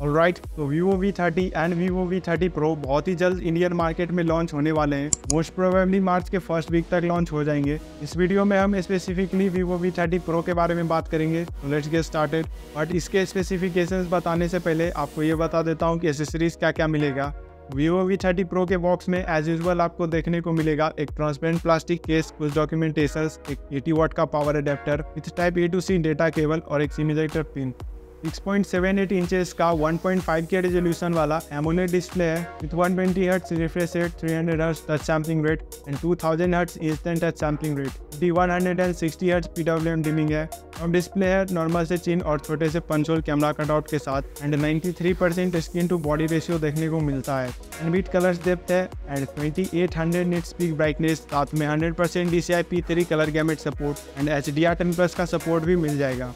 Alright, तो Vivo V30 and Vivo V30 Pro बहुत ही जल्द इंडियन मार्केट में लॉन्च होने वाले हैं। मोस्ट प्रोबेबली मार्च के फर्स्ट वीक तक लॉन्च हो जाएंगे। इस वीडियो में हम स्पेसिफिकली Vivo V30 Pro के बारे में बात करेंगे। तो लेट्स गेट स्टार्टेड। बट इसके स्पेसिफिकेशंस बताने से पहले आपको ये बता देता हूँ कि एसेसरीज क्या क्या मिलेगा। Vivo V30 Pro के बॉक्स में एज यूजुअल आपको देखने को मिलेगा एक ट्रांसपेरेंट प्लास्टिक केस, कुछ डॉक्यूमेंटेशंस, एक 80 वाट का power adapter with type A to C data cable और एक सिम इजेक्टर पिन। 6.78 इंचेस का 1.5K रेजोल्यूशन वाला एमोलेड डिस्प्ले है with 120 hertz refresh rate, 300 hertz touch sampling rate and 2000 hertz instant touch sampling rate. 160 hertz PWM dimming है और display है normal से चिन और छोटे से पंच होल कैमरा कटआउट के साथ and 93% screen to body ratio देखने को मिलता है। एनबीट कलर्स डेप्थ है एंड 2800 निट्स पीक ब्राइटनेस, साथ में 100% DCI P3 colour gamut support and HDR10+ का सपोर्ट भी मिल जाएगा।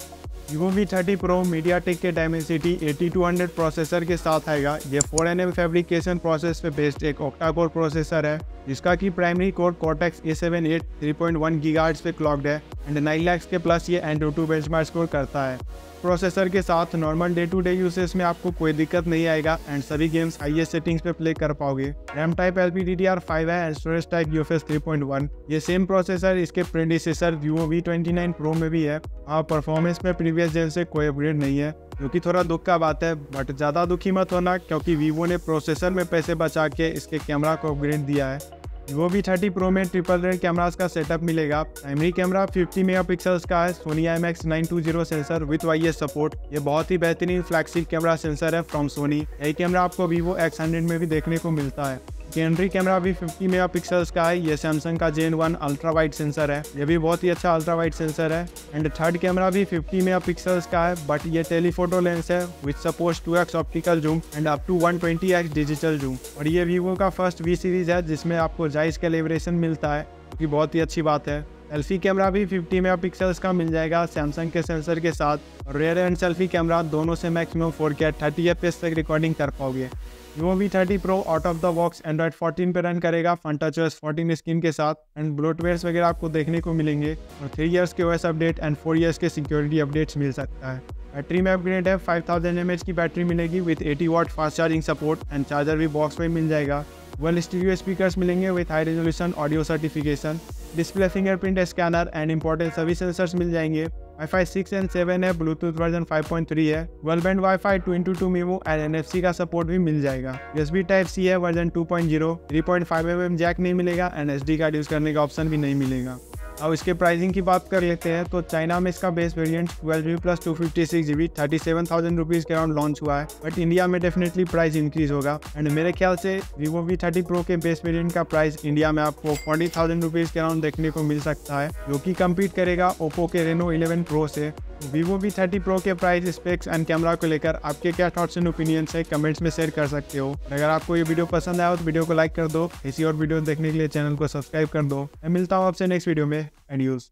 Vivo V30 Pro MediaTek के Dimensity 8200 प्रोसेसर के साथ आएगा। ये 4nm फैब्रिकेशन प्रोसेस पे बेस्ड एक ऑक्टा कोर प्रोसेसर है जिसका की primary core Cortex A78 3.1 GHz पे क्लॉक्ड है एंड 9 लाख के प्लस ये Antutu बेंचमार्क स्कोर करता है। प्रोसेसर के साथ normal day to day usage में आपको कोई दिक्कत नहीं आएगा एंड सभी गेम्स हाईएस्ट सेटिंग्स पे प्ले कर पाओगे। रैम टाइप LPDDR5 है एंड स्टोरेज टाइप UFS 3.1। ये सेम प्रोसेसर इसके प्रेडिसेसर Vivo V29 Pro में भी है। हाँ, परफॉर्मेंस में प्रीवियस जेन से कोई अपग्रेड नहीं है, जो कि थोड़ा दुख का बात है, बट ज़्यादा दुखी मत होना क्योंकि Vivo ने प्रोसेसर में पैसे बचा के इसके कैमरा को अपग्रेड दिया है। Vivo V30 Pro में ट्रिपल रेड कैमरास का सेटअप मिलेगा। प्राइमरी कैमरा 50 मेगापिक्सल्स का है, Sony IMX920 sensor with IS support. ये बहुत ही बेहतरीन फ्लैगशिप कैमरा सेंसर है फ्रॉम Sony। यही कैमरा आपको Vivo X100 में भी देखने को मिलता है। सेकेंडरी कैमरा भी 50 मेगापिक्सल्स का है। ये सैमसंग का Gen 1 अल्ट्रा वाइड सेंसर है, ये भी बहुत ही अच्छा अल्ट्रा वाइड सेंसर है। एंड थर्ड कैमरा भी 50 मेगापिक्सल्स का है, बट ये टेलीफोटो लेंस है which supports 2x optical zoom and up to 120x digital zoom. और ये Vivo का फर्स्ट V सीरीज है जिसमें आपको जायज कैलिब्रेशन मिलता है, जो कि बहुत ही अच्छी बात है। सेल्फी कैमरा भी 50 मेगापिक्सल्स का मिल जाएगा सैमसंग के सेंसर के साथ। और रेयर एंड सेल्फी कैमरा दोनों से मैक्सिमम 4K 30 FPS तक रिकॉर्डिंग कर पाओगे। Vivo V30 Pro out of the box Android 14 पे रन करेगा फन टचOS 14 स्क्रीन के साथ एंड ब्लोटवेयर्स वगैरह आपको देखने को मिलेंगे और 3 इयर्स के OS अपडेट एंड 4 इयर्स के सिक्योरिटी अपडेट्स मिल सकता है। बैटरी में अपग्रेड है, 5000 mAh की बैटरी मिलेगी with 80 watt fast charging support and charger भी बॉक्स में मिल जाएगा। वेल स्टीरियो स्पीकर्स मिलेंगे with high resolution audio certification, display fingerprint scanner and important सभी सेंसर्स मिल जाएंगे। Wi-Fi 6 एंड 7 है, ब्लूटूथ वर्जन 5.3 है, well band Wi-Fi 2x2 MIMO and NFC का सपोर्ट भी मिल जाएगा। USB Type-C है वर्जन 2.0, 3.5mm जैक नहीं मिलेगा एंड SD कार्ड यूज करने का ऑप्शन भी नहीं मिलेगा। अब इसके प्राइसिंग की बात कर लेते हैं तो चाइना में इसका base variant 12GB plus 256GB 37,000 rupees के अराउंड लॉन्च हुआ है, बट इंडिया में डेफिनेटली प्राइस इंक्रीज होगा एंड मेरे ख्याल से Vivo V30 Pro के बेस वेरिएंट का प्राइस इंडिया में आपको 40,000 रुपीज़ के अराउंड देखने को मिल सकता है, जो कि कम्पीट करेगा Oppo के Reno 11 Pro से। Vivo V30 Pro के प्राइस, स्पेक्स एंड कैमरा को लेकर आपके क्या थॉट्स एंड ओपिनियंस है कमेंट्स में शेयर कर सकते हो। अगर आपको ये वीडियो पसंद आया हो तो वीडियो को लाइक कर दो। ऐसी और वीडियो देखने के लिए चैनल को सब्सक्राइब कर दो। मैं मिलता हूँ आपसे नेक्स्ट वीडियो में एंड यूज।